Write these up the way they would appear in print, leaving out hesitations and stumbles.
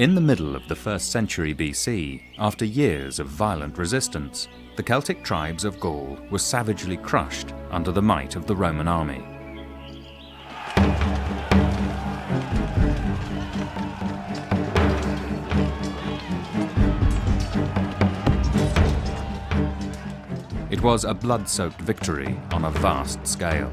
In the middle of the 1st century BC, after years of violent resistance, the Celtic tribes of Gaul were savagely crushed under the might of the Roman army. It was a blood-soaked victory on a vast scale.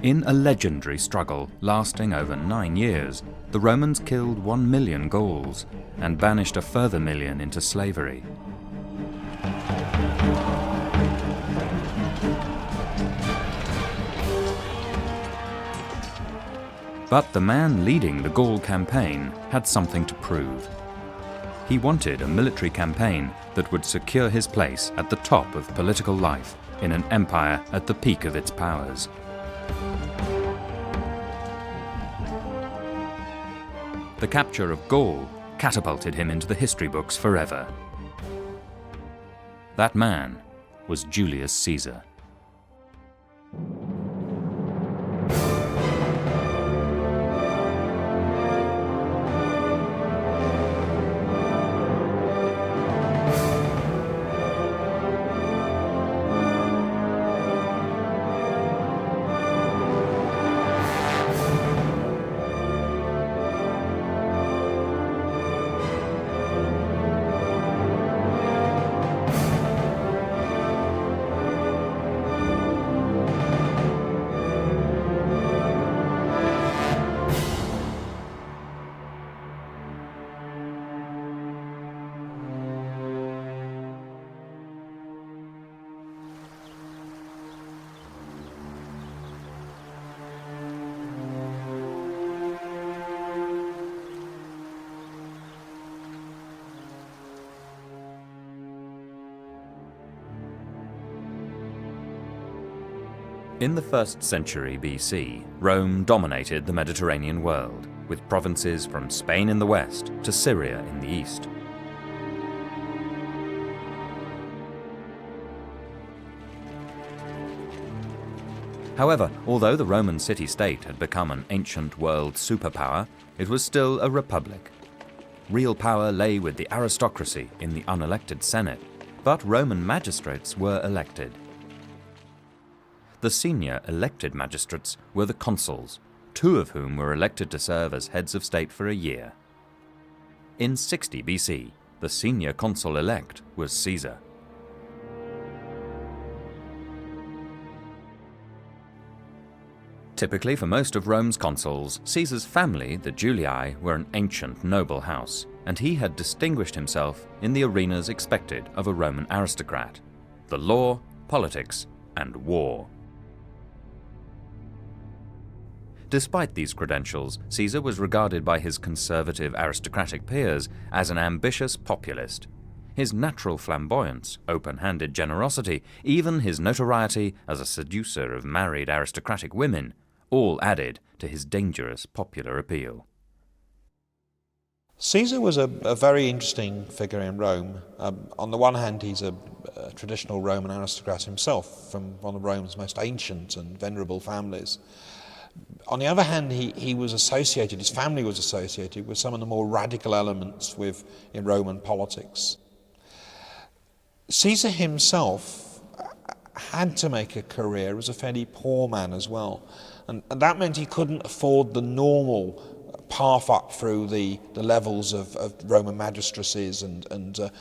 In a legendary struggle lasting over 9 years, the Romans killed 1 million Gauls and banished a further million into slavery. But the man leading the Gaul campaign had something to prove. He wanted a military campaign that would secure his place at the top of political life in an empire at the peak of its powers. The capture of Gaul catapulted him into the history books forever. That man was Julius Caesar. In the 1st century BC, Rome dominated the Mediterranean world, with provinces from Spain in the west to Syria in the east. However, although the Roman city-state had become an ancient world superpower, it was still a republic. Real power lay with the aristocracy in the unelected Senate, but Roman magistrates were elected. The senior elected magistrates were the consuls, 2 of whom were elected to serve as heads of state for a year. In 60 BC, the senior consul-elect was Caesar. Typically for most of Rome's consuls, Caesar's family, the Julii, were an ancient noble house, and he had distinguished himself in the arenas expected of a Roman aristocrat: the law, politics, and war. Despite these credentials, Caesar was regarded by his conservative aristocratic peers as an ambitious populist. His natural flamboyance, open-handed generosity, even his notoriety as a seducer of married aristocratic women, all added to his dangerous popular appeal. Caesar was a very interesting figure in Rome. On the one hand, he's a traditional Roman aristocrat himself, from one of Rome's most ancient and venerable families. On the other hand, his family was associated with some of the more radical elements in Roman politics. Caesar himself had to make a career as a fairly poor man as well, and that meant he couldn't afford the normal path up through the levels of Roman magistracies and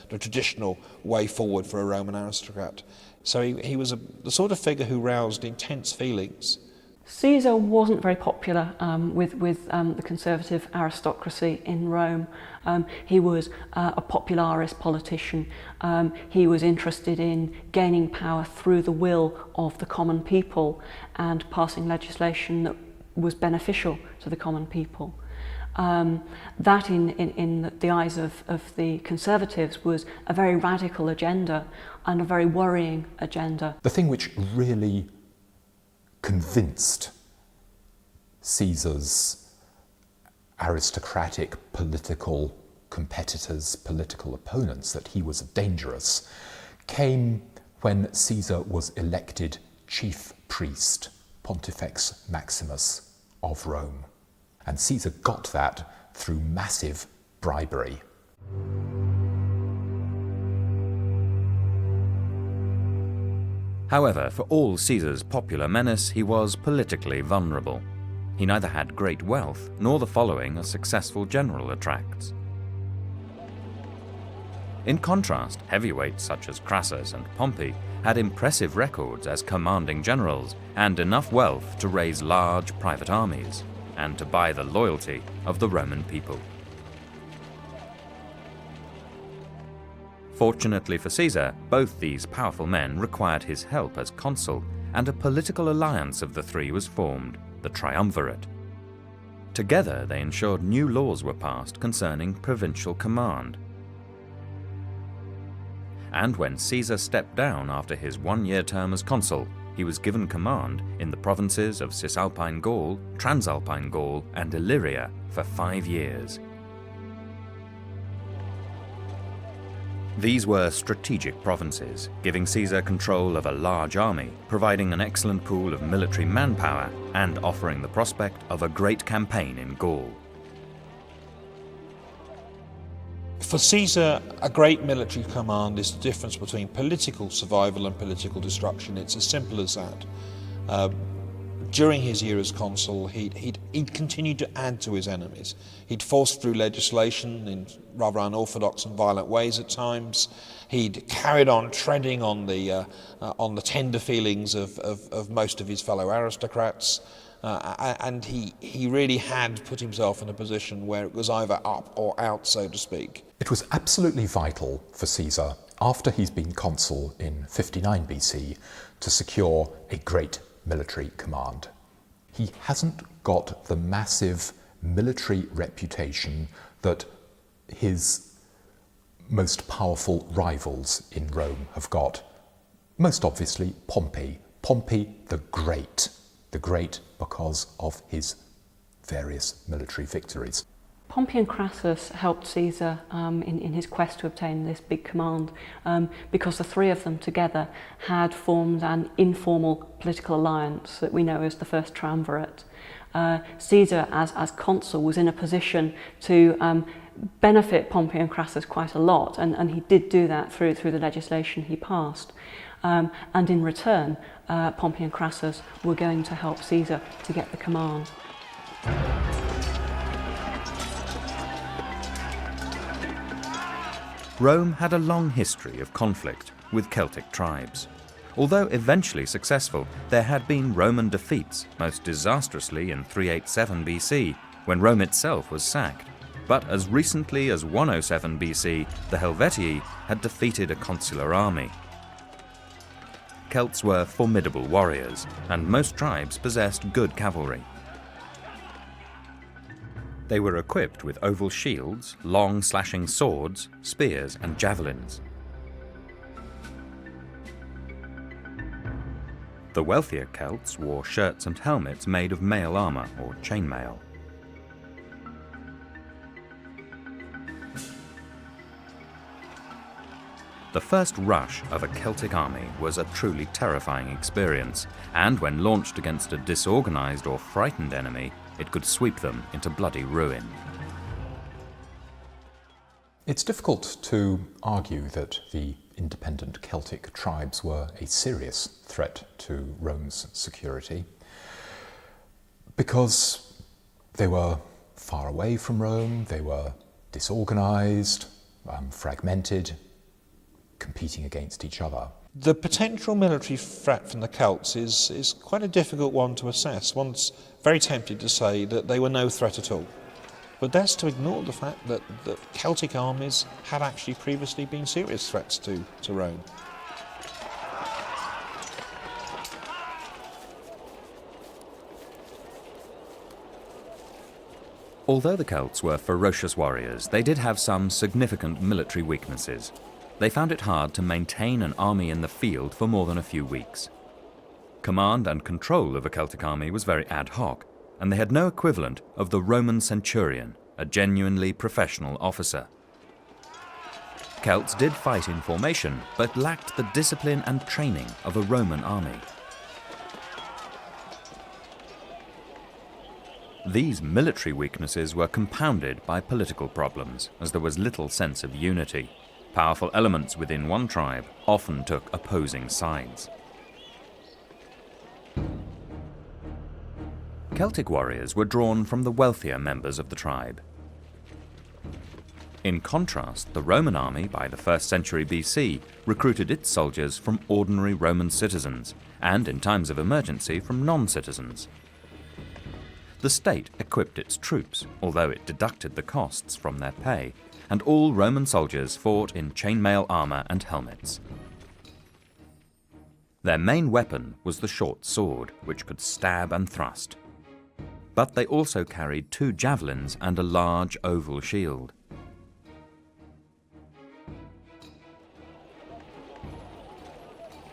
the traditional way forward for a Roman aristocrat. So he was the sort of figure who roused intense feelings. Caesar wasn't very popular with the conservative aristocracy in Rome. He was a popularist politician. He was interested in gaining power through the will of the common people and passing legislation that was beneficial to the common people. That in the eyes of the conservatives was a very radical agenda and a very worrying agenda. The thing which really convinced Caesar's aristocratic political competitors, political opponents, that he was dangerous, came when Caesar was elected chief priest, Pontifex Maximus, of Rome. And Caesar got that through massive bribery. However, for all Caesar's popular menace, he was politically vulnerable. He neither had great wealth nor the following a successful general attracts. In contrast, heavyweights such as Crassus and Pompey had impressive records as commanding generals and enough wealth to raise large private armies and to buy the loyalty of the Roman people. Fortunately for Caesar, both these powerful men required his help as consul, and a political alliance of the three was formed, the Triumvirate. Together they ensured new laws were passed concerning provincial command. And when Caesar stepped down after his one-year term as consul, he was given command in the provinces of Cisalpine Gaul, Transalpine Gaul, and Illyria for 5 years. These were strategic provinces, giving Caesar control of a large army, providing an excellent pool of military manpower, and offering the prospect of a great campaign in Gaul. For Caesar, a great military command is the difference between political survival and political destruction. It's as simple as that. During his year as consul, he'd continued to add to his enemies. He'd forced through legislation in rather unorthodox and violent ways at times. He'd carried on treading on the tender feelings of most of his fellow aristocrats. And he really had put himself in a position where it was either up or out, so to speak. It was absolutely vital for Caesar, after he's been consul in 59 BC, to secure a great military command. He hasn't got the massive military reputation that his most powerful rivals in Rome have got. Most obviously Pompey. Pompey the Great because of his various military victories. Pompey and Crassus helped Caesar in his quest to obtain this big command because the three of them together had formed an informal political alliance that we know as the First Triumvirate. Caesar, as consul, was in a position to benefit Pompey and Crassus quite a lot, and he did do that through the legislation he passed. And in return, Pompey and Crassus were going to help Caesar to get the command. Rome had a long history of conflict with Celtic tribes. Although eventually successful, there had been Roman defeats, most disastrously in 387 BC, when Rome itself was sacked. But as recently as 107 BC, the Helvetii had defeated a consular army. Celts were formidable warriors, and most tribes possessed good cavalry. They were equipped with oval shields, long slashing swords, spears, and javelins. The wealthier Celts wore shirts and helmets made of mail armor or chainmail. The first rush of a Celtic army was a truly terrifying experience, and when launched against a disorganized or frightened enemy, it could sweep them into bloody ruin. It's difficult to argue that the independent Celtic tribes were a serious threat to Rome's security, because they were far away from Rome, they were disorganized, fragmented, competing against each other. The potential military threat from the Celts is quite a difficult one to assess. One's very tempted to say that they were no threat at all. But that's to ignore the fact that Celtic armies had actually previously been serious threats to Rome. Although the Celts were ferocious warriors, they did have some significant military weaknesses. They found it hard to maintain an army in the field for more than a few weeks. Command and control of a Celtic army was very ad hoc, and they had no equivalent of the Roman centurion, a genuinely professional officer. Celts did fight in formation, but lacked the discipline and training of a Roman army. These military weaknesses were compounded by political problems, as there was little sense of unity. Powerful elements within one tribe often took opposing sides. Celtic warriors were drawn from the wealthier members of the tribe. In contrast, the Roman army by the 1st century BC recruited its soldiers from ordinary Roman citizens, and in times of emergency from non-citizens. The state equipped its troops, although it deducted the costs from their pay, and all Roman soldiers fought in chainmail armour and helmets. Their main weapon was the short sword, which could stab and thrust. But they also carried 2 javelins and a large oval shield.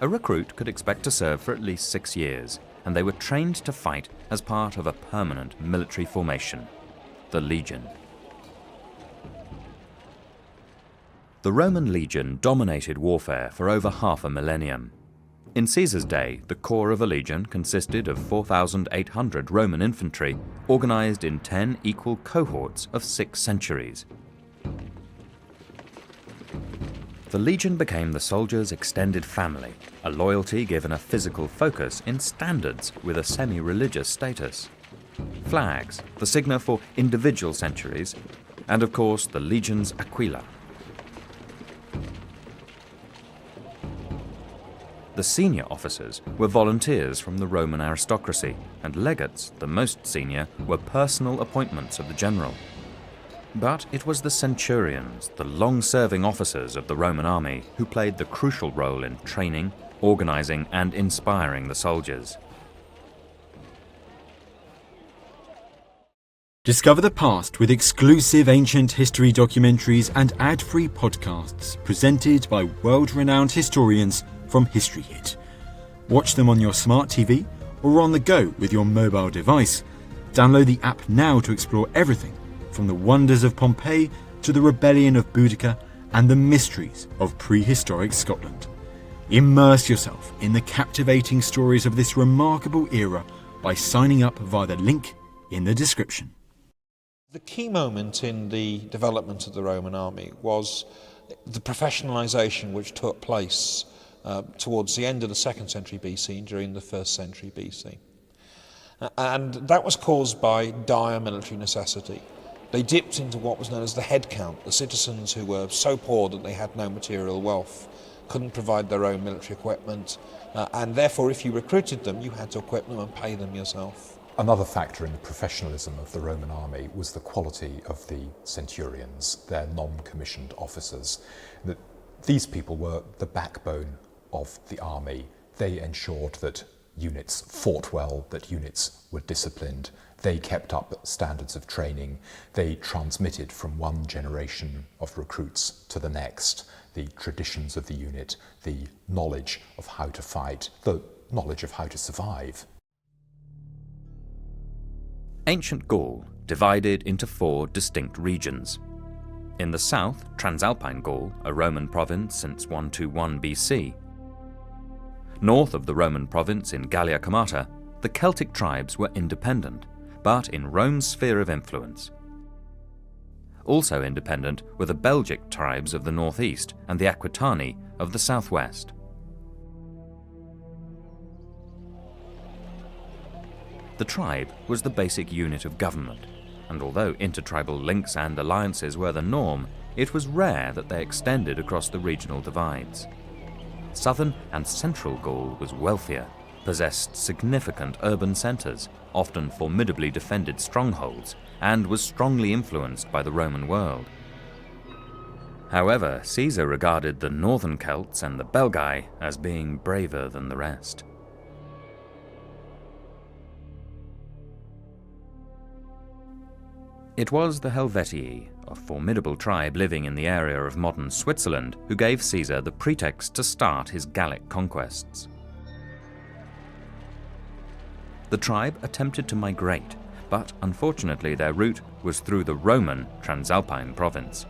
A recruit could expect to serve for at least 6 years, and they were trained to fight as part of a permanent military formation, the legion. The Roman legion dominated warfare for over half a millennium. In Caesar's day, the core of a legion consisted of 4,800 Roman infantry, organized in 10 equal cohorts of 6 centuries. The legion became the soldier's extended family, a loyalty given a physical focus in standards with a semi-religious status. Flags, the signa for individual centuries, and of course the legion's aquila. The senior officers were volunteers from the Roman aristocracy, and legates, the most senior, were personal appointments of the general. But it was the centurions, the long-serving officers of the Roman army, who played the crucial role in training, organizing, and inspiring the soldiers. Discover the past with exclusive ancient history documentaries and ad-free podcasts presented by world-renowned historians from History Hit. Watch them on your smart TV or on the go with your mobile device. Download the app now to explore everything from the wonders of Pompeii to the rebellion of Boudica and the mysteries of prehistoric Scotland. Immerse yourself in the captivating stories of this remarkable era by signing up via the link in the description. The key moment in the development of the Roman army was the professionalisation which took place towards the end of the 2nd century BC and during the 1st century BC. And that was caused by dire military necessity. They dipped into what was known as the head count, the citizens who were so poor that they had no material wealth, couldn't provide their own military equipment, and therefore if you recruited them, you had to equip them and pay them yourself. Another factor in the professionalism of the Roman army was the quality of the centurions, their non-commissioned officers. These people were the backbone of the army. They ensured that units fought well, that units were disciplined. They kept up standards of training. They transmitted from one generation of recruits to the next the traditions of the unit, the knowledge of how to fight, the knowledge of how to survive. Ancient Gaul divided into 4 distinct regions. In the south, Transalpine Gaul, a Roman province since 121 BC. North of the Roman province in Gallia Comata, the Celtic tribes were independent, but in Rome's sphere of influence. Also independent were the Belgic tribes of the northeast and the Aquitani of the southwest. The tribe was the basic unit of government, and although intertribal links and alliances were the norm, it was rare that they extended across the regional divides. Southern and central Gaul was wealthier, possessed significant urban centres, often formidably defended strongholds, and was strongly influenced by the Roman world. However, Caesar regarded the northern Celts and the Belgae as being braver than the rest. It was the Helvetii, a formidable tribe living in the area of modern Switzerland, who gave Caesar the pretext to start his Gallic conquests. The tribe attempted to migrate, but unfortunately their route was through the Roman Transalpine province.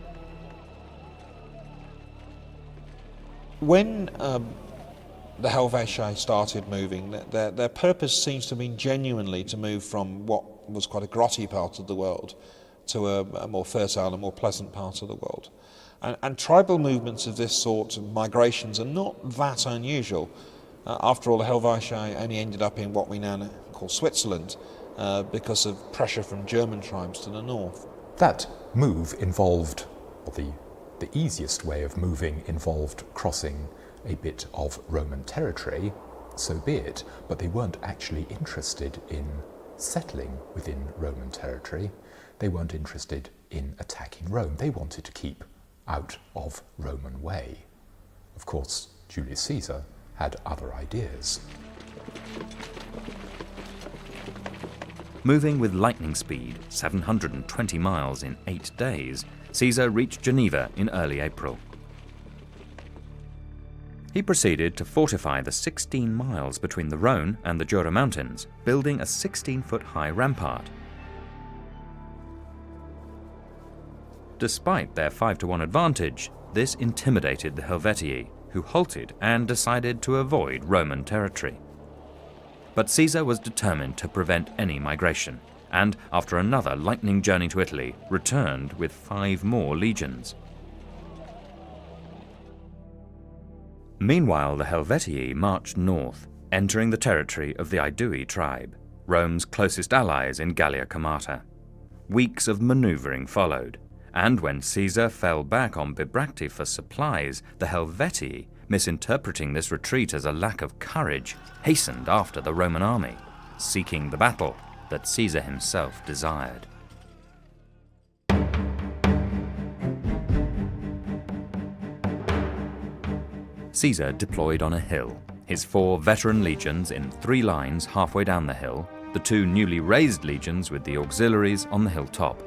When the Helvetii started moving. Their purpose seems to have been genuinely to move from what was quite a grotty part of the world to a more fertile and more pleasant part of the world. And tribal movements of this sort, migrations, are not that unusual. After all, the Helvetii only ended up in what we now call Switzerland because of pressure from German tribes to the north. That move involved, or the easiest way of moving involved crossing a bit of Roman territory, so be it, but they weren't actually interested in settling within Roman territory. They weren't interested in attacking Rome. They wanted to keep out of Roman way. Of course, Julius Caesar had other ideas. Moving with lightning speed, 720 miles in 8 days, Caesar reached Geneva in early April. He proceeded to fortify the 16 miles between the Rhone and the Jura Mountains, building a 16-foot-high rampart. Despite their 5-to-1 advantage, this intimidated the Helvetii, who halted and decided to avoid Roman territory. But Caesar was determined to prevent any migration, and after another lightning journey to Italy, returned with 5 more legions. Meanwhile, the Helvetii marched north, entering the territory of the Aedui tribe, Rome's closest allies in Gallia Comata. Weeks of manoeuvring followed, and when Caesar fell back on Bibracte for supplies, the Helvetii, misinterpreting this retreat as a lack of courage, hastened after the Roman army, seeking the battle that Caesar himself desired. Caesar deployed on a hill, his 4 veteran legions in 3 lines halfway down the hill, the 2 newly raised legions with the auxiliaries on the hilltop.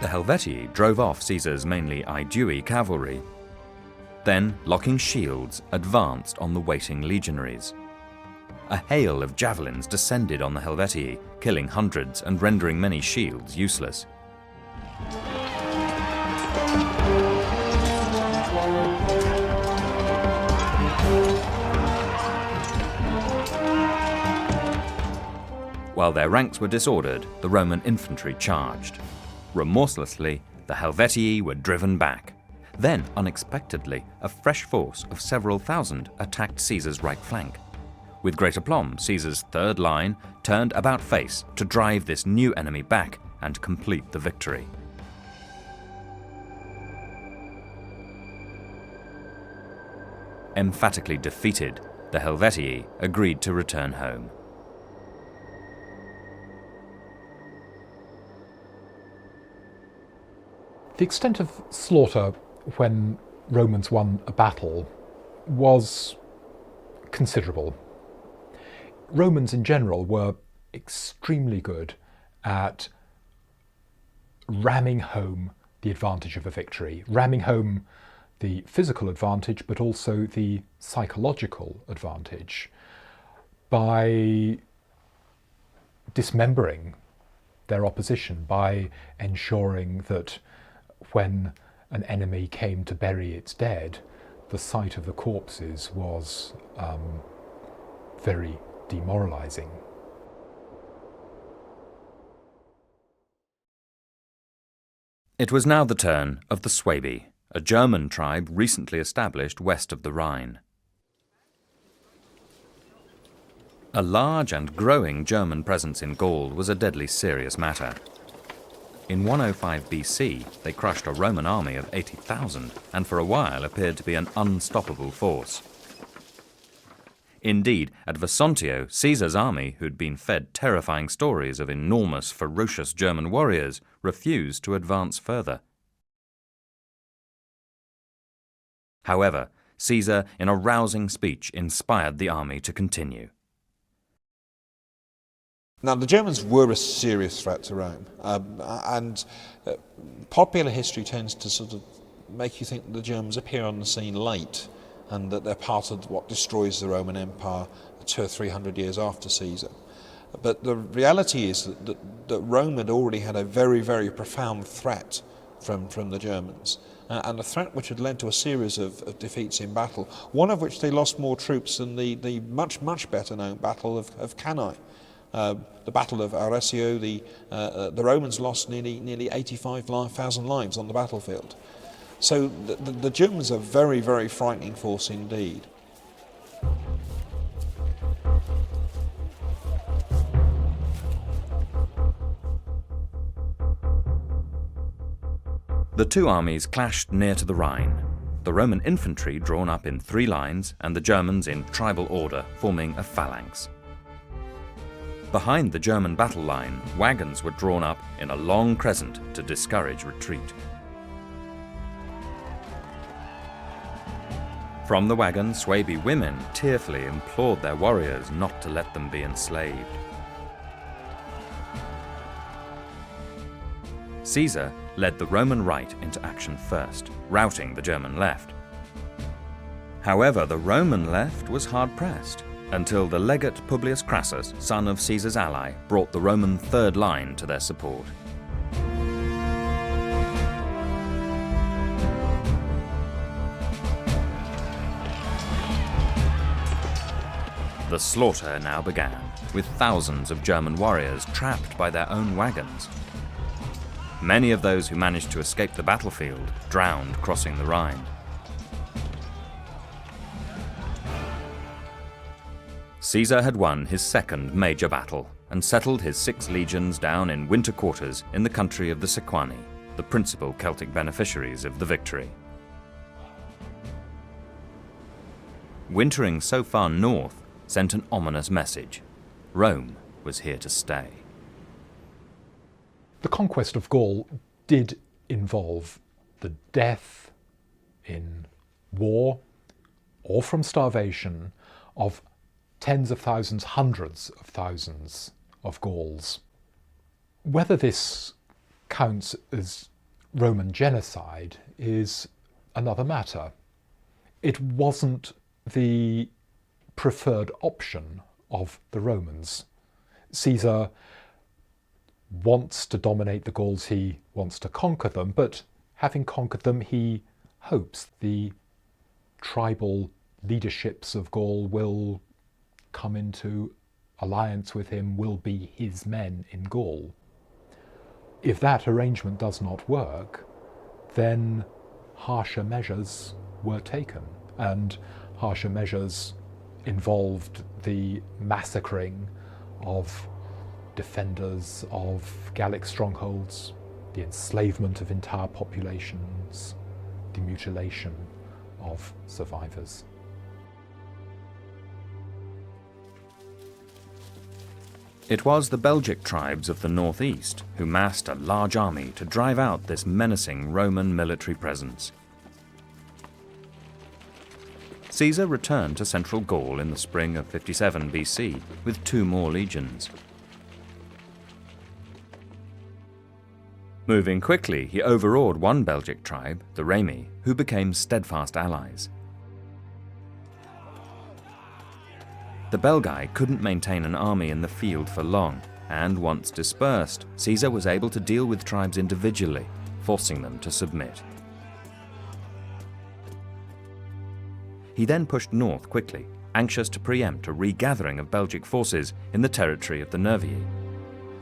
The Helvetii drove off Caesar's mainly Aedui cavalry, then, locking shields, advanced on the waiting legionaries. A hail of javelins descended on the Helvetii, killing hundreds and rendering many shields useless. While their ranks were disordered, the Roman infantry charged. Remorselessly, the Helvetii were driven back. Then, unexpectedly, a fresh force of several thousand attacked Caesar's right flank. With great aplomb, Caesar's third line turned about face to drive this new enemy back and complete the victory. Emphatically defeated, the Helvetii agreed to return home. The extent of slaughter when Romans won a battle was considerable. Romans in general were extremely good at ramming home the advantage of a victory, ramming home the physical advantage but also the psychological advantage by dismembering their opposition, by ensuring that when an enemy came to bury its dead, the sight of the corpses was very demoralizing. It was now the turn of the Suebi, a German tribe recently established west of the Rhine. A large and growing German presence in Gaul was a deadly serious matter. In 105 BC, they crushed a Roman army of 80,000 and for a while appeared to be an unstoppable force. Indeed, at Vesontio, Caesar's army, who'd been fed terrifying stories of enormous, ferocious German warriors, refused to advance further. However, Caesar, in a rousing speech, inspired the army to continue. Now, the Germans were a serious threat to Rome, and popular history tends to sort of make you think that the Germans appear on the scene late, and that they're part of what destroys the Roman Empire 200 or 300 years after Caesar. But the reality is that Rome had already had a very, very profound threat from the Germans, and a threat which had led to a series of defeats in battle, one of which they lost more troops than the much, much better known Battle of Cannae. The Battle of Odyssey, the Romans lost nearly 85,000 lives on the battlefield. So the Germans are a very, very frightening force indeed. The two armies clashed near to the Rhine, the Roman infantry drawn up in 3 lines and the Germans in tribal order forming a phalanx. Behind the German battle line, wagons were drawn up in a long crescent to discourage retreat. From the wagon, Suebi women tearfully implored their warriors not to let them be enslaved. Caesar led the Roman right into action first, routing the German left. However, the Roman left was hard-pressed, until the legate Publius Crassus, son of Caesar's ally, brought the Roman third line to their support. The slaughter now began, with thousands of German warriors trapped by their own wagons. Many of those who managed to escape the battlefield drowned crossing the Rhine. Caesar had won his second major battle and settled his 6 legions down in winter quarters in the country of the Sequani, the principal Celtic beneficiaries of the victory. Wintering so far north sent an ominous message. Rome was here to stay. The conquest of Gaul did involve the death in war or from starvation of tens of thousands, hundreds of thousands of Gauls. Whether this counts as Roman genocide is another matter. It wasn't the preferred option of the Romans. Caesar wants to dominate the Gauls, he wants to conquer them, but having conquered them, he hopes the tribal leaderships of Gaul will come into alliance with him, will be his men in Gaul. If that arrangement does not work, then harsher measures were taken, and harsher measures involved the massacring of defenders of Gallic strongholds, the enslavement of entire populations, the mutilation of survivors. It was the Belgic tribes of the northeast who massed a large army to drive out this menacing Roman military presence. Caesar returned to central Gaul in the spring of 57 BC with 2 more legions. Moving quickly, he overawed one Belgic tribe, the Remi, who became steadfast allies. The Belgae couldn't maintain an army in the field for long, and once dispersed, Caesar was able to deal with tribes individually, forcing them to submit. He then pushed north quickly, anxious to preempt a regathering of Belgic forces in the territory of the Nervii.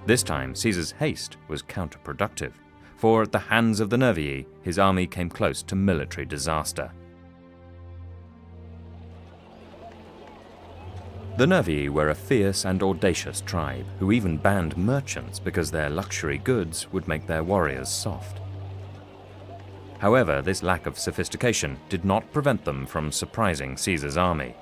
This time, Caesar's haste was counterproductive, for at the hands of the Nervii, his army came close to military disaster. The Nervii were a fierce and audacious tribe who even banned merchants because their luxury goods would make their warriors soft. However, this lack of sophistication did not prevent them from surprising Caesar's army.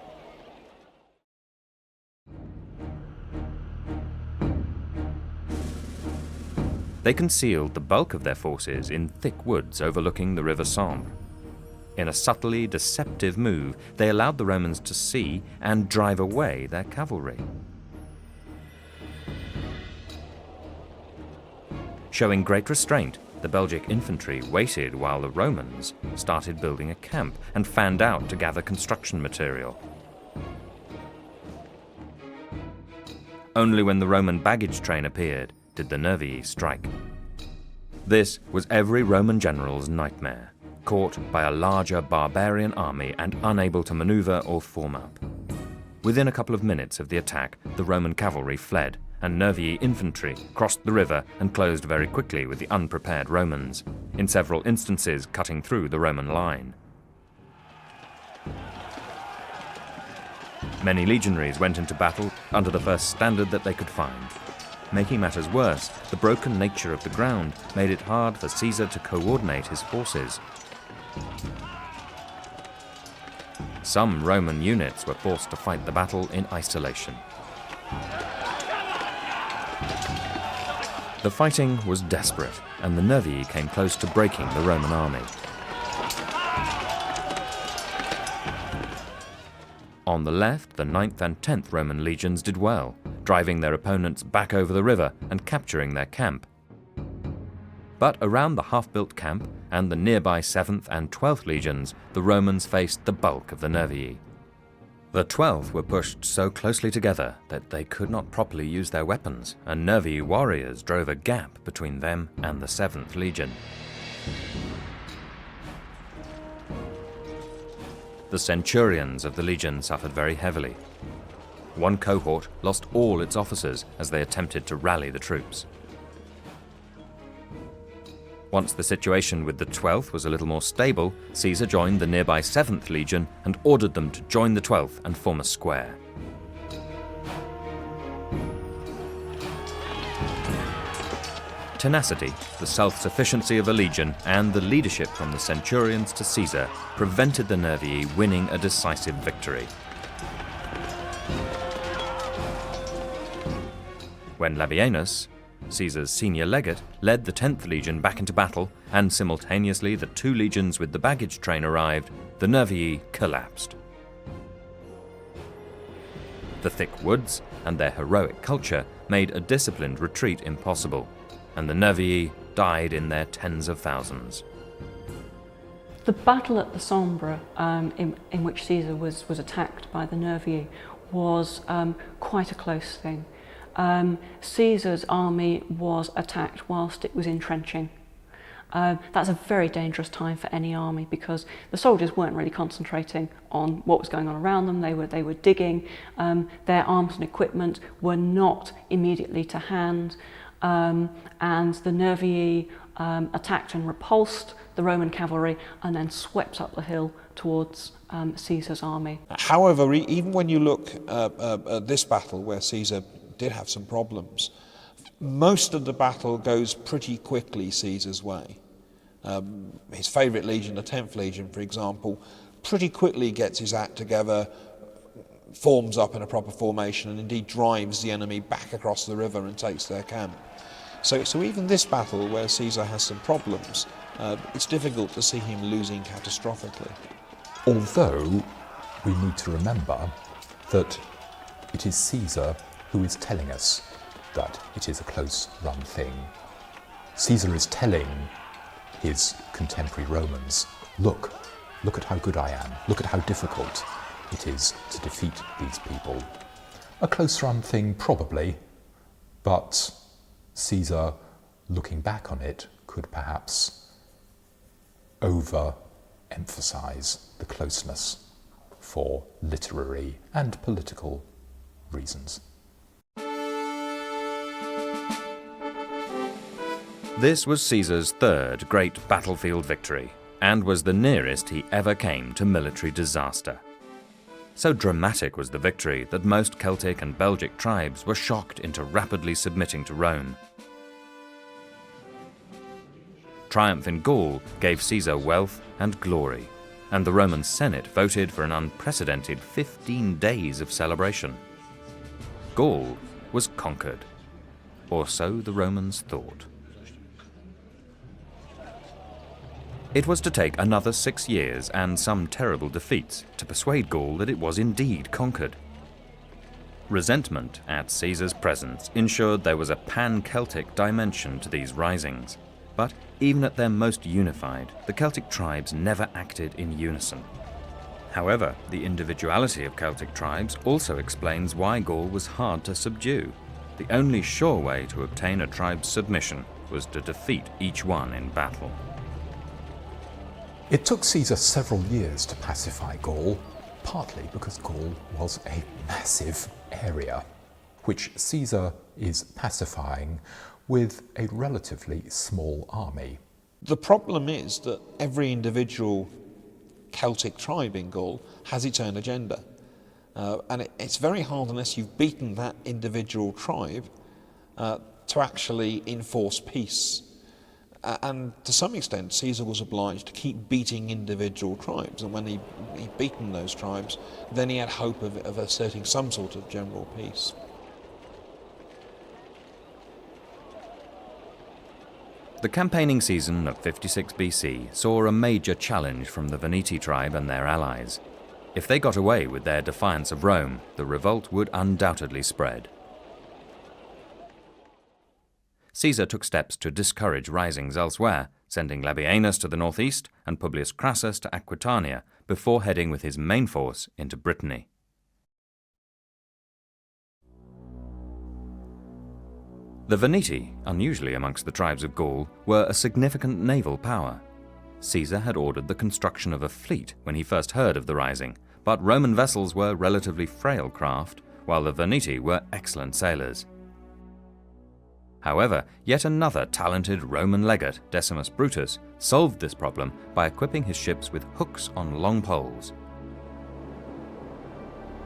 They concealed the bulk of their forces in thick woods overlooking the River Sambre. In a subtly deceptive move, they allowed the Romans to see and drive away their cavalry. Showing great restraint, the Belgic infantry waited while the Romans started building a camp and fanned out to gather construction material. Only when the Roman baggage train appeared did the Nervii strike. This was every Roman general's nightmare, caught by a larger barbarian army and unable to maneuver or form up. Within a couple of minutes of the attack, the Roman cavalry fled, and Nervii infantry crossed the river and closed very quickly with the unprepared Romans, in several instances cutting through the Roman line. Many legionaries went into battle under the first standard that they could find. Making matters worse, the broken nature of the ground made it hard for Caesar to coordinate his forces. Some Roman units were forced to fight the battle in isolation. The fighting was desperate, and the Nervii came close to breaking the Roman army. On the left, the 9th and 10th Roman legions did well, driving their opponents back over the river and capturing their camp. But around the half-built camp and the nearby 7th and 12th legions, the Romans faced the bulk of the Nervii. The 12th were pushed so closely together that they could not properly use their weapons, and Nervii warriors drove a gap between them and the 7th legion. The centurions of the legion suffered very heavily. One cohort lost all its officers as they attempted to rally the troops. Once the situation with the 12th was a little more stable, Caesar joined the nearby 7th Legion and ordered them to join the 12th and form a square. Tenacity, the self-sufficiency of a legion, and the leadership from the centurions to Caesar prevented the Nervii winning a decisive victory. When Labienus, Caesar's senior legate, led the 10th Legion back into battle, and simultaneously the 2 legions with the baggage train arrived, the Nervii collapsed. The thick woods and their heroic culture made a disciplined retreat impossible, and the Nervii died in their tens of thousands. The battle at the Sambre, in which Caesar was attacked by the Nervii, was quite a close thing. Caesar's army was attacked whilst it was entrenching. That's a very dangerous time for any army because the soldiers weren't really concentrating on what was going on around them. They were digging. Their arms and equipment were not immediately to hand, and the Nervii attacked and repulsed the Roman cavalry and then swept up the hill towards Caesar's army. However, even when you look at this battle where Caesar did have some problems, most of the battle goes pretty quickly Caesar's way. His favourite legion, the 10th Legion, for example, pretty quickly gets his act together, forms up in a proper formation, and indeed drives the enemy back across the river and takes their camp. So even this battle, where Caesar has some problems, it's difficult to see him losing catastrophically. Although we need to remember that it is Caesar who is telling us that it is a close-run thing. Caesar is telling his contemporary Romans, look at how good I am, look at how difficult it is to defeat these people. A close-run thing, probably, but Caesar, looking back on it, could perhaps over-emphasize the closeness for literary and political reasons. This was Caesar's third great battlefield victory, and was the nearest he ever came to military disaster. So dramatic was the victory that most Celtic and Belgic tribes were shocked into rapidly submitting to Rome. Triumph in Gaul gave Caesar wealth and glory, and the Roman Senate voted for an unprecedented 15 days of celebration. Gaul was conquered, or so the Romans thought. It was to take another 6 years and some terrible defeats to persuade Gaul that it was indeed conquered. Resentment at Caesar's presence ensured there was a pan-Celtic dimension to these risings, but even at their most unified, the Celtic tribes never acted in unison. However, the individuality of Celtic tribes also explains why Gaul was hard to subdue. the only sure way to obtain a tribe's submission was to defeat each one in battle. It took Caesar several years to pacify Gaul, partly because Gaul was a massive area, which Caesar is pacifying with a relatively small army. The problem is that every individual Celtic tribe in Gaul has its own agenda. And it's very hard, unless you've beaten that individual tribe, to actually enforce peace. And to some extent, Caesar was obliged to keep beating individual tribes, and when he'd beaten those tribes, then he had hope of asserting some sort of general peace. The campaigning season of 56 BC saw a major challenge from the Veneti tribe and their allies. If they got away with their defiance of Rome, the revolt would undoubtedly spread. Caesar took steps to discourage risings elsewhere, sending Labienus to the northeast and Publius Crassus to Aquitania before heading with his main force into Brittany. The Veneti, unusually amongst the tribes of Gaul, were a significant naval power. Caesar had ordered the construction of a fleet when he first heard of the rising, but Roman vessels were relatively frail craft, while the Veneti were excellent sailors. However, yet another talented Roman legate, Decimus Brutus, solved this problem by equipping his ships with hooks on long poles.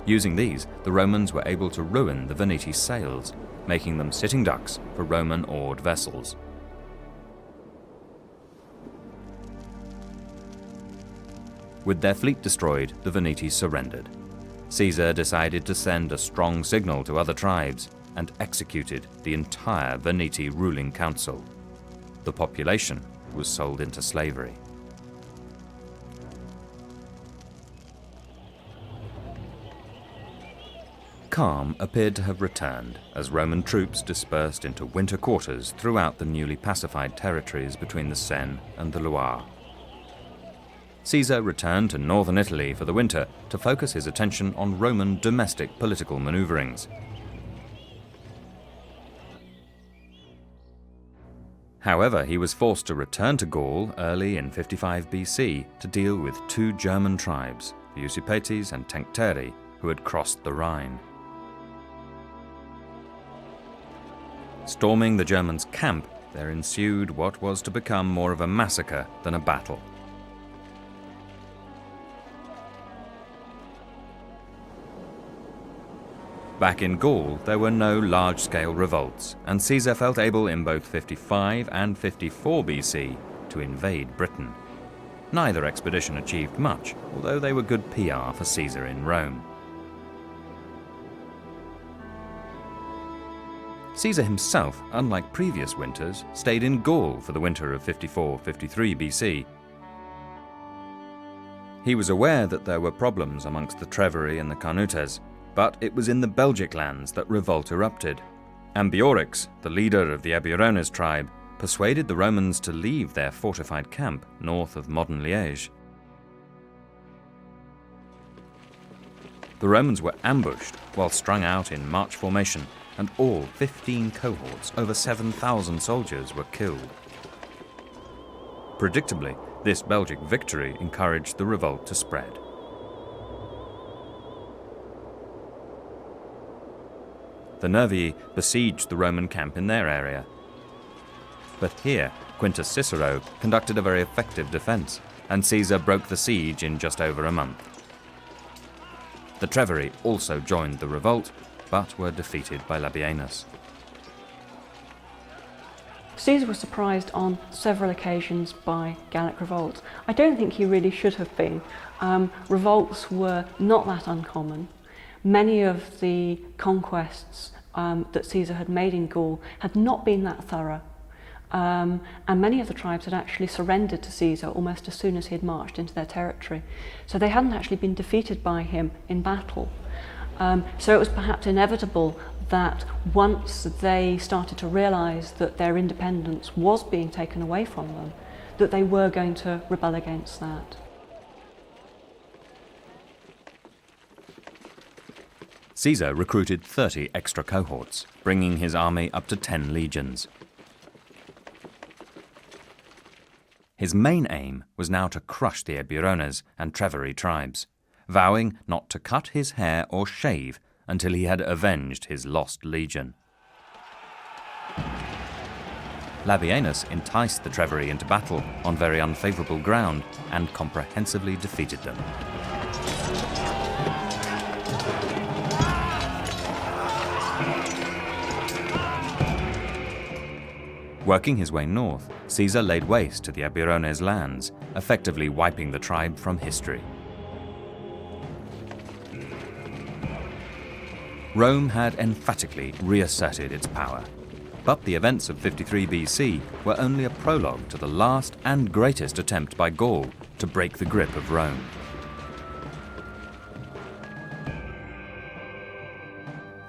Using these, the Romans were able to ruin the Veneti's sails, making them sitting ducks for Roman oared vessels. With their fleet destroyed, the Veneti surrendered. Caesar decided to send a strong signal to other tribes and executed the entire Veneti ruling council. The population was sold into slavery. Calm appeared to have returned as Roman troops dispersed into winter quarters throughout the newly pacified territories between the Seine and the Loire. Caesar returned to northern Italy for the winter to focus his attention on Roman domestic political maneuverings. However, he was forced to return to Gaul early in 55 BC to deal with two German tribes, the Usipetes and Tencteri, who had crossed the Rhine. Storming the Germans' camp, there ensued what was to become more of a massacre than a battle. Back in Gaul, there were no large-scale revolts, and Caesar felt able in both 55 and 54 BC to invade Britain. Neither expedition achieved much, although they were good PR for Caesar in Rome. Caesar himself, unlike previous winters, stayed in Gaul for the winter of 54-53 BC. He was aware that there were problems amongst the Treveri and the Carnutes, but it was in the Belgic lands that revolt erupted. Ambiorix, the leader of the Eburones tribe, persuaded the Romans to leave their fortified camp north of modern Liège. The Romans were ambushed while strung out in march formation, and all 15 cohorts, over 7,000 soldiers, were killed. Predictably, this Belgic victory encouraged the revolt to spread. The Nervii besieged the Roman camp in their area. But here, Quintus Cicero conducted a very effective defense, and Caesar broke the siege in just over a month. The Treveri also joined the revolt, but were defeated by Labienus. Caesar was surprised on several occasions by Gallic revolts. I don't think he really should have been. Revolts were not that uncommon. Many of the conquests that Caesar had made in Gaul had not been that thorough. And many of the tribes had actually surrendered to Caesar almost as soon as he had marched into their territory. So they hadn't actually been defeated by him in battle. So it was perhaps inevitable that once they started to realise that their independence was being taken away from them, that they were going to rebel against that. Caesar recruited 30 extra cohorts, bringing his army up to 10 legions. His main aim was now to crush the Eburones and Treveri tribes, vowing not to cut his hair or shave until he had avenged his lost legion. Labienus enticed the Treveri into battle on very unfavourable ground and comprehensively defeated them. Working his way north, Caesar laid waste to the Eburones' lands, effectively wiping the tribe from history. Rome had emphatically reasserted its power, but the events of 53 BC were only a prologue to the last and greatest attempt by Gaul to break the grip of Rome.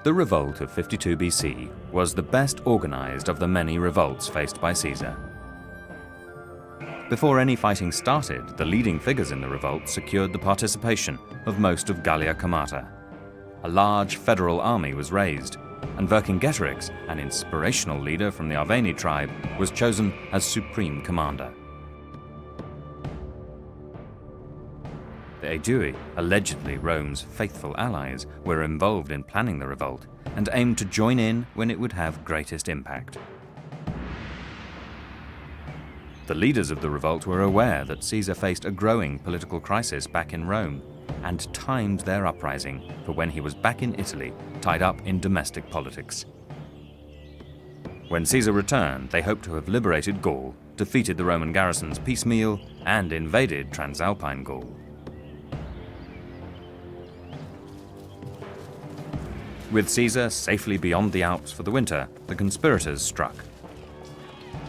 The revolt of 52 BC was the best organized of the many revolts faced by Caesar. Before any fighting started, the leading figures in the revolt secured the participation of most of Gallia Comata. A large federal army was raised, and Vercingetorix, an inspirational leader from the Arveni tribe, was chosen as supreme commander. The Aedui, allegedly Rome's faithful allies, were involved in planning the revolt and aimed to join in when it would have greatest impact. The leaders of the revolt were aware that Caesar faced a growing political crisis back in Rome and timed their uprising for when he was back in Italy, tied up in domestic politics. When Caesar returned, they hoped to have liberated Gaul, defeated the Roman garrisons piecemeal, and invaded Transalpine Gaul. With Caesar safely beyond the Alps for the winter, the conspirators struck.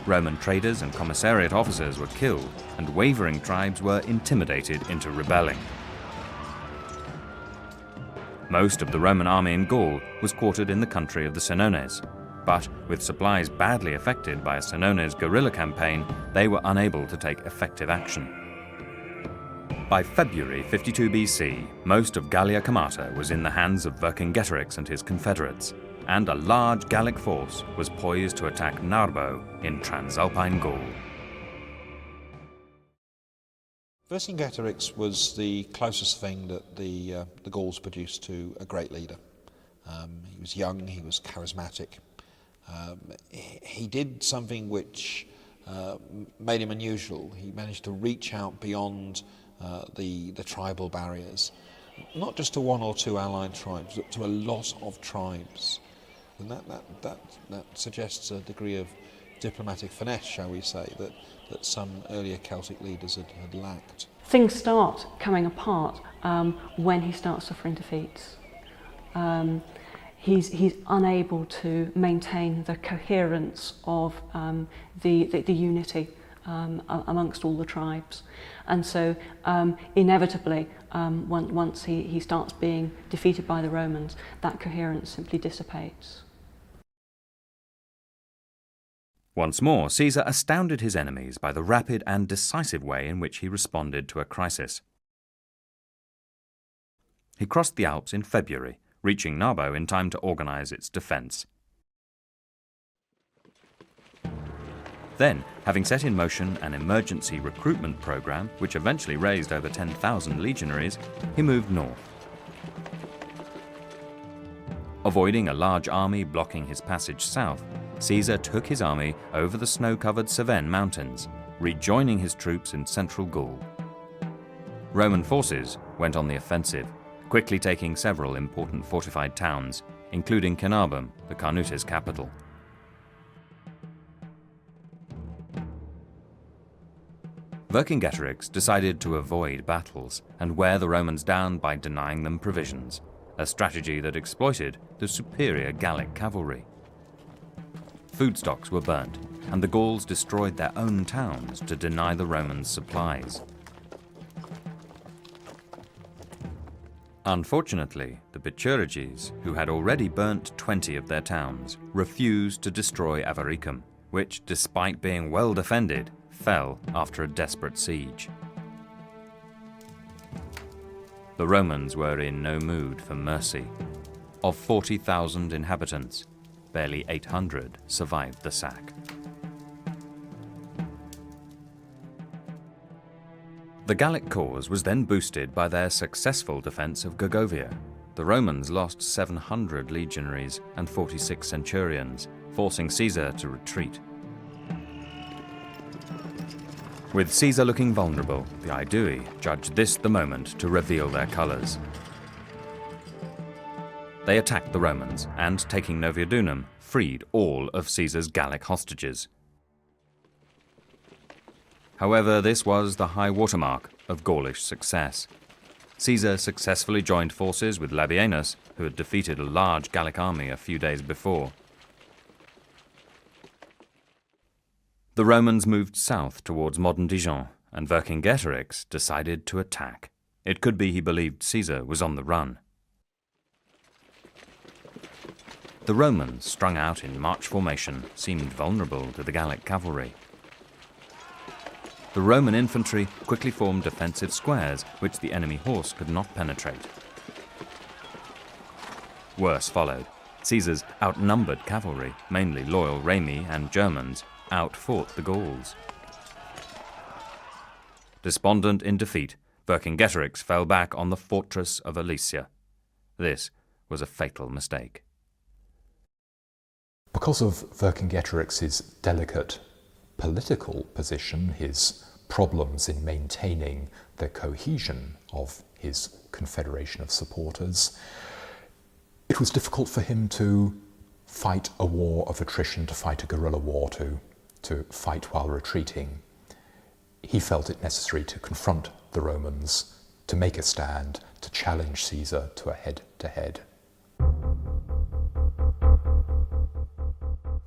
Roman traders and commissariat officers were killed, and wavering tribes were intimidated into rebelling. Most of the Roman army in Gaul was quartered in the country of the Senones, but with supplies badly affected by a Senones guerrilla campaign, they were unable to take effective action. By February 52 BC, most of Gallia Comata was in the hands of Vercingetorix and his confederates, and a large Gallic force was poised to attack Narbo in Transalpine Gaul. Vercingetorix was the closest thing that the Gauls produced to a great leader. He was young, he was charismatic. He did something which made him unusual. He managed to reach out beyond the tribal barriers, not just to one or two allied tribes, but to a lot of tribes. And that suggests a degree of diplomatic finesse, shall we say, that some earlier Celtic leaders had lacked. Things start coming apart when he starts suffering defeats. He's unable to maintain the coherence of the unity amongst all the tribes, and so inevitably, once he starts being defeated by the Romans, that coherence simply dissipates. Once more, Caesar astounded his enemies by the rapid and decisive way in which he responded to a crisis. He crossed the Alps in February, reaching Narbo in time to organize its defense. Then, having set in motion an emergency recruitment program, which eventually raised over 10,000 legionaries, he moved north. Avoiding a large army blocking his passage south, Caesar took his army over the snow-covered Cevennes mountains, rejoining his troops in central Gaul. Roman forces went on the offensive, quickly taking several important fortified towns, including Caenarbum, the Carnutes capital. Vercingetorix decided to avoid battles and wear the Romans down by denying them provisions, a strategy that exploited the superior Gallic cavalry. Food stocks were burnt, and the Gauls destroyed their own towns to deny the Romans supplies. Unfortunately, the Bituriges, who had already burnt 20 of their towns, refused to destroy Avaricum, which, despite being well defended, fell after a desperate siege. The Romans were in no mood for mercy. Of 40,000 inhabitants, barely 800 survived the sack. The Gallic cause was then boosted by their successful defense of Gergovia. The Romans lost 700 legionaries and 46 centurions, forcing Caesar to retreat. With Caesar looking vulnerable, the Aedui judged this the moment to reveal their colours. They attacked the Romans and, taking Noviodunum, freed all of Caesar's Gallic hostages. However, this was the high watermark of Gaulish success. Caesar successfully joined forces with Labienus, who had defeated a large Gallic army a few days before. The Romans moved south towards modern Dijon, and Vercingetorix decided to attack. It could be he believed Caesar was on the run. The Romans, strung out in march formation, seemed vulnerable to the Gallic cavalry. The Roman infantry quickly formed defensive squares which the enemy horse could not penetrate. Worse followed. Caesar's outnumbered cavalry, mainly loyal Remi and Germans, outfought the Gauls. Despondent in defeat, Vercingetorix fell back on the fortress of Alesia. This was a fatal mistake. Because of Vercingetorix's delicate political position, his problems in maintaining the cohesion of his confederation of supporters, it was difficult for him to fight a war of attrition, to fight a guerrilla war, to fight while retreating. He felt it necessary to confront the Romans, to make a stand, to challenge Caesar to a head-to-head.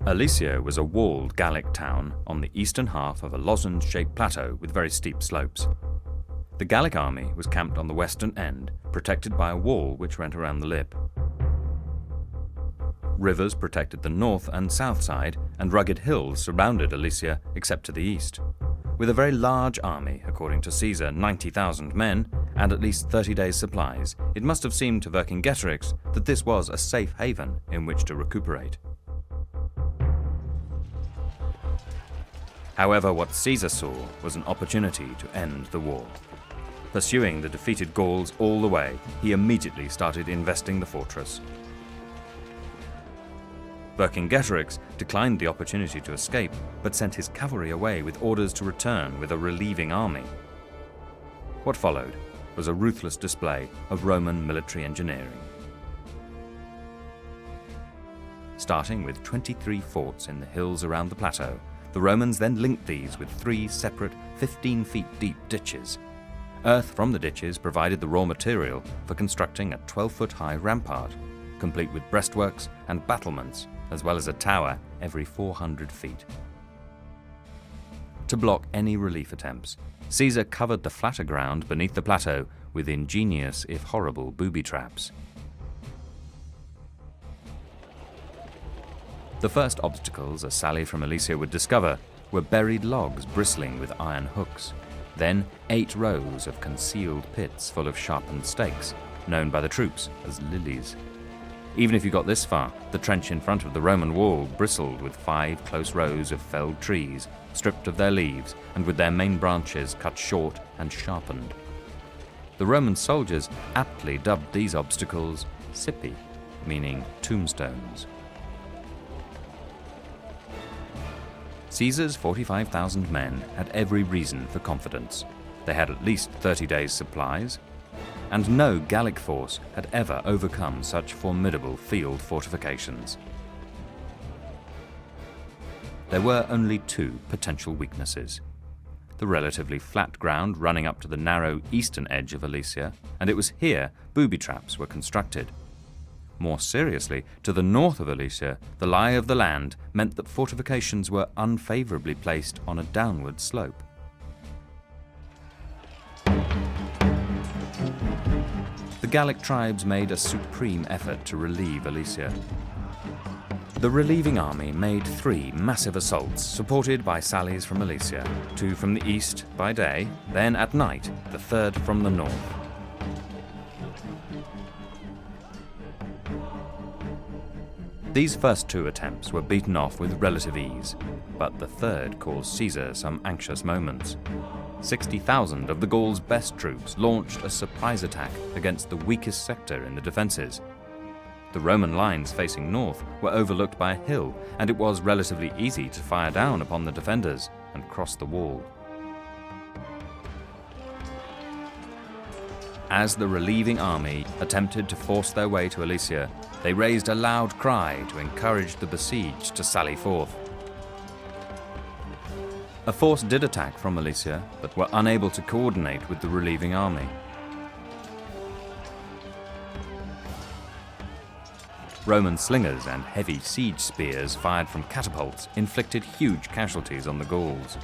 Alesia was a walled Gallic town on the eastern half of a lozenge-shaped plateau with very steep slopes. The Gallic army was camped on the western end, protected by a wall which went around the lip. Rivers protected the north and south side, and rugged hills surrounded Alesia except to the east. With a very large army, according to Caesar 90,000 men, and at least 30 days' supplies, it must have seemed to Vercingetorix that this was a safe haven in which to recuperate. However, what Caesar saw was an opportunity to end the war. Pursuing the defeated Gauls all the way, he immediately started investing the fortress. Vercingetorix declined the opportunity to escape, but sent his cavalry away with orders to return with a relieving army. What followed was a ruthless display of Roman military engineering. Starting with 23 forts in the hills around the plateau, the Romans then linked these with 3 separate 15 feet deep ditches. Earth from the ditches provided the raw material for constructing a 12-foot high rampart, complete with breastworks and battlements, as well as a tower every 400 feet. To block any relief attempts, Caesar covered the flatter ground beneath the plateau with ingenious, if horrible, booby traps. The first obstacles a sally from Alesia would discover were buried logs bristling with iron hooks, then 8 rows of concealed pits full of sharpened stakes, known by the troops as lilies. Even if you got this far, the trench in front of the Roman wall bristled with 5 close rows of felled trees, stripped of their leaves and with their main branches cut short and sharpened. The Roman soldiers aptly dubbed these obstacles Sippi, meaning tombstones. Caesar's 45,000 men had every reason for confidence. They had at least 30 days' supplies, and no Gallic force had ever overcome such formidable field fortifications. There were only 2 potential weaknesses: the relatively flat ground running up to the narrow eastern edge of Alesia, and it was here booby traps were constructed. More seriously, to the north of Alesia, the lie of the land meant that fortifications were unfavourably placed on a downward slope. The Gallic tribes made a supreme effort to relieve Alesia. The relieving army made 3 massive assaults, supported by sallies from Alesia, 2 from the east by day, then at night, the 3rd from the north. These first two attempts were beaten off with relative ease, but the third caused Caesar some anxious moments. 60,000 of the Gauls' best troops launched a surprise attack against the weakest sector in the defences. The Roman lines facing north were overlooked by a hill, and it was relatively easy to fire down upon the defenders and cross the wall. As the relieving army attempted to force their way to Alesia, they raised a loud cry to encourage the besieged to sally forth. A force did attack from Alesia, but were unable to coordinate with the relieving army. Roman slingers and heavy siege spears fired from catapults inflicted huge casualties on the Gauls.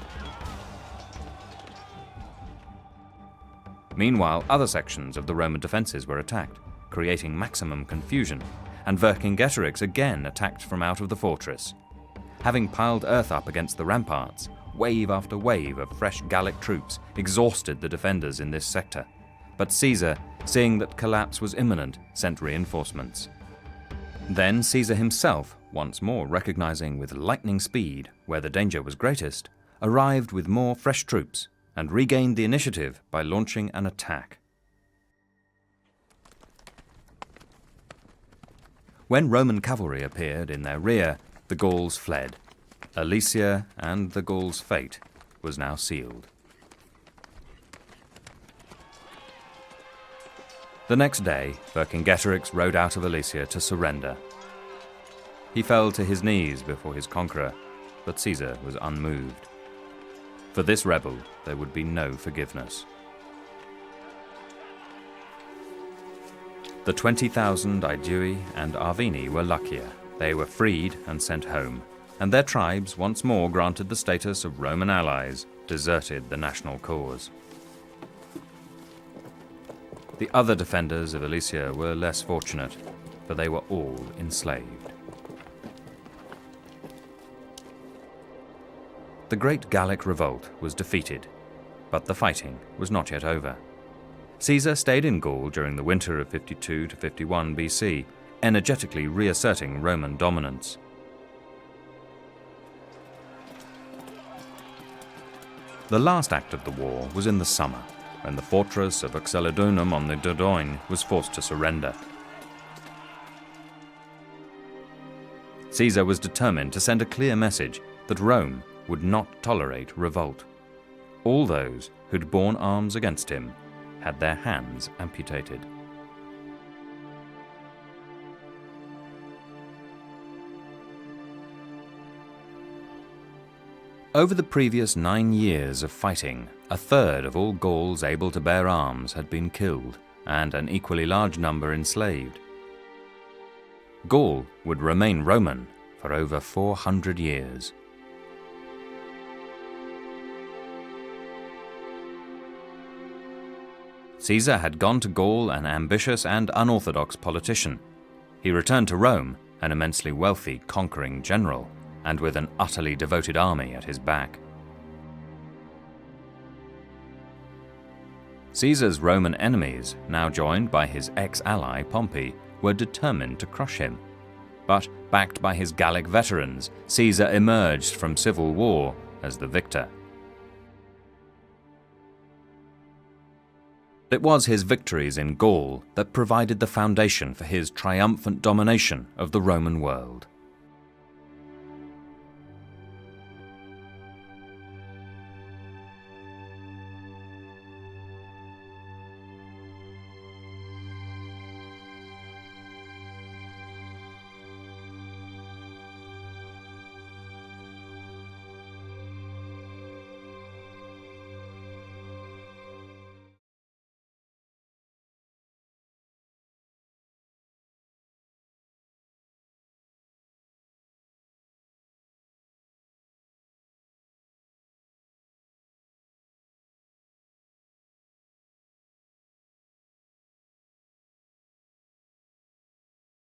Meanwhile, other sections of the Roman defences were attacked, creating maximum confusion, and Vercingetorix again attacked from out of the fortress. Having piled earth up against the ramparts, wave after wave of fresh Gallic troops exhausted the defenders in this sector, but Caesar, seeing that collapse was imminent, sent reinforcements. Then Caesar himself, once more recognizing with lightning speed where the danger was greatest, arrived with more fresh troops and regained the initiative by launching an attack. When Roman cavalry appeared in their rear, the Gauls fled. Alesia and the Gauls' fate was now sealed. The next day, Vercingetorix rode out of Alesia to surrender. He fell to his knees before his conqueror, but Caesar was unmoved. For this rebel, there would be no forgiveness. The 20,000 Aedui and Arvini were luckier. They were freed and sent home, and their tribes, once more granted the status of Roman allies, deserted the national cause. The other defenders of Alesia were less fortunate, for they were all enslaved. The Great Gallic Revolt was defeated, but the fighting was not yet over. Caesar stayed in Gaul during the winter of 52 to 51 BC, energetically reasserting Roman dominance. The last act of the war was in the summer, when the fortress of Uxellodunum on the Dordogne was forced to surrender. Caesar was determined to send a clear message that Rome would not tolerate revolt. All those who'd borne arms against him had their hands amputated. Over the previous 9 years of fighting, a third of all Gauls able to bear arms had been killed, and an equally large number enslaved. Gaul would remain Roman for over 400 years. Caesar had gone to Gaul an ambitious and unorthodox politician. He returned to Rome an immensely wealthy, conquering general, and with an utterly devoted army at his back. Caesar's Roman enemies, now joined by his ex-ally Pompey, were determined to crush him. But, backed by his Gallic veterans, Caesar emerged from civil war as the victor. It was his victories in Gaul that provided the foundation for his triumphant domination of the Roman world.